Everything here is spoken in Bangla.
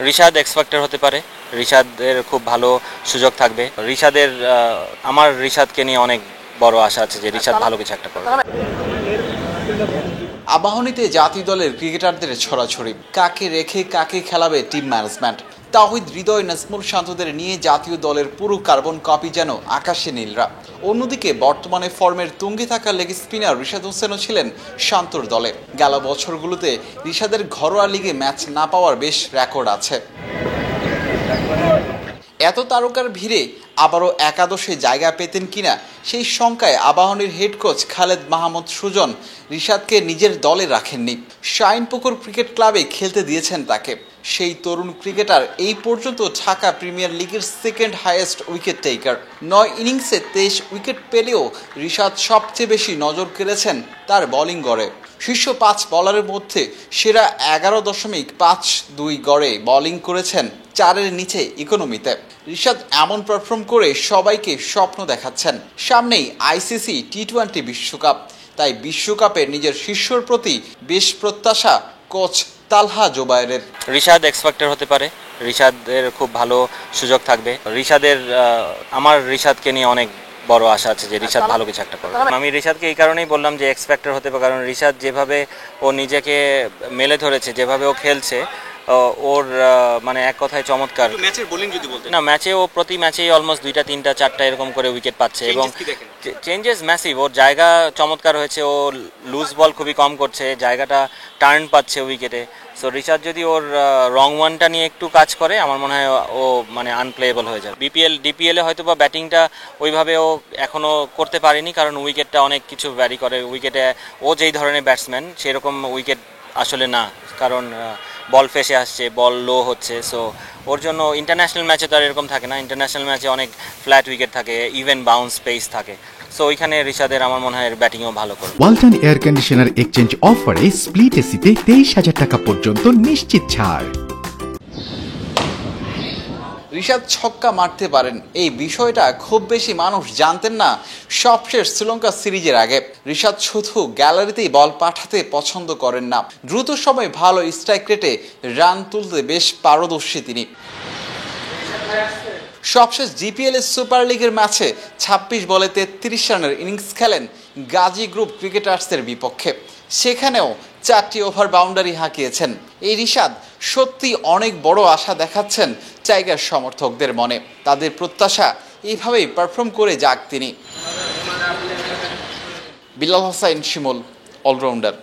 রিশাদ এক্সপেক্টার হতে পারে, রিশাদের খুব ভালো সুযোগ থাকবে। আমার রিশাদকে নিয়ে অনেক বড় আশা আছে যে রিশাদ ভালো কিছু একটা করবে। আবাহনীতে জাতীয় দলের ক্রিকেটারদের ছড়াছড়ি, কাকে রেখে কাকে খেলাবে টিম ম্যানেজমেন্ট। তাওহিদ, হৃদয়, নাজমুল শান্তদের নিয়ে জাতীয় দলের পুরো কার্বন কপি যেন আকাশে নীলরা। অন্যদিকে বর্তমানে ফর্মের তুঙ্গে থাকা লেগ স্পিনার রিশাদ হোসেনও ছিলেন শান্তর দলে। গেল বছরগুলোতে রিশাদের ঘরোয়া লিগে ম্যাচ না পাওয়ার বেশ রেকর্ড আছে। এত তারকার ভিড়ে আবারও একাদশে জায়গা পেতেন কিনা সেই শঙ্কায় আবাহনীর হেড কোচ খালেদ মাহমুদ সুজন রিশাদকে নিজের দলে রাখেননি। শাইনপুকুর ক্রিকেট ক্লাবে খেলতে দিয়েছেন তাকে। সেই তরুণ ক্রিকেটার এই পর্যন্ত ঢাকা প্রিমিয়ার লিগের সেকেন্ড হাইয়েস্ট উইকেট টেকার। ৯ ইনিংসে ২৩ উইকেট পেলেও রিশাদ সবচেয়ে বেশি নজর কেড়েছেন তার বোলিং গড়ে। শীর্ষ ৫ বলারের মধ্যে সেরা ১১.৫২ গড়ে বোলিং করেছেন, ৪-এর নিচে ইকোনমিতে। রিশাদ এমন পারফর্ম করে সবাইকে স্বপ্ন দেখাচ্ছেন। সামনেই আইসিসি টি-20 বিশ্বকাপ, তাই বিশ্বকাপে নিজের শিষ্যর প্রতি বেশ প্রত্যাশা কোচ তালহা জোবায়েরের। রিশাদ এক্সপেক্টার হতে পারে, রিশাদের খুব ভালো সুযোগ থাকবে। আমার রিশাদকে নিয়ে অনেক বড় আশা আছে যে রিশাদ ভালো কিছু একটা করবে। আমি রিশাদকে এই কারণেই বললাম যে এক্সপেক্টার হতে পারে, কারণ রিশাদ যেভাবে ও নিজেকে মেলে ধরেছে, যেভাবে ও খেলছে, ওর মানে এক কথায় চমৎকার। ম্যাচের বোলিং যদি বলতে না, ম্যাচে ও প্রতি ম্যাচেই অলমোস্ট ২টা ৩টা ৪টা এরকম করে উইকেট পাচ্ছে এবং চেঞ্জেস ম্যাসিভ। ওর জায়গা চমৎকার হয়েছে, ও লুজ বল খুবই কম করছে, জায়গাটা টার্ন পাচ্ছে উইকেটে। সো রিশাদ যদি ওর রং ওয়ানটা নিয়ে একটু কাজ করে, আমার মনে হয় ও মানে আনপ্লেয়েবল হয়ে যাবে। ডিপিএলে হয়তো বা ব্যাটিংটা ওইভাবে ও এখনও করতে পারেনি, কারণ উইকেটটা অনেক কিছু ভ্যারি করে। উইকেটে ও যেই ধরনের ব্যাটসম্যান সেরকম উইকেট আসলে না, কারণ বল ফেসে আসছে, বল লো হচ্ছে। সো ওর জন্য ইন্টারন্যাশনাল ম্যাচে তো আর এরকম থাকে না। ইন্টারন্যাশনাল ম্যাচে অনেক ফ্ল্যাট উইকেট থাকে, ইভেন বাউন্স পেস থাকে। সো ওইখানে রিশাদের আমার মনে হয় ব্যাটিংও ভালো করবে। ওয়ালটন এয়ার কন্ডিশনার এক্সচেঞ্জ অফারে স্প্লিট এসিতে ২৩,০০০ টাকা পর্যন্ত নিশ্চিত ছাড়। রিশাদ ছক্কা মারতে পারেন, এই বিষয়টা খুব বেশি মানুষ জানতেন না সবশেষ শ্রীলঙ্কা সিরিজের আগে। রিশাদ শুধু গ্যালারিতেই বল পাঠাতে পছন্দ করেন না, দ্রুত সময় ভালো স্ট্রাইক রেটে রান তুলতে বেশ পারদর্শী তিনি। সবশেষ জিপিএল সুপার লিগের ম্যাচে ২৬ বলে ৩৩ রানের ইনিংস খেলেন গাজী গ্রুপ ক্রিকেটার্সের বিপক্ষে। সেখানেও ৪টি ওভার বাউন্ডারি হাঁকিয়েছেন। এই রিশাদ সত্যি অনেক বড় আশা দেখাচ্ছেন টাইগার সমর্থকদের মনে। তাদের প্রত্যাশা এইভাবেই পারফর্ম করে যাক তিনি। বিলাল হোসাইন শিমুল, অলরাউন্ডার।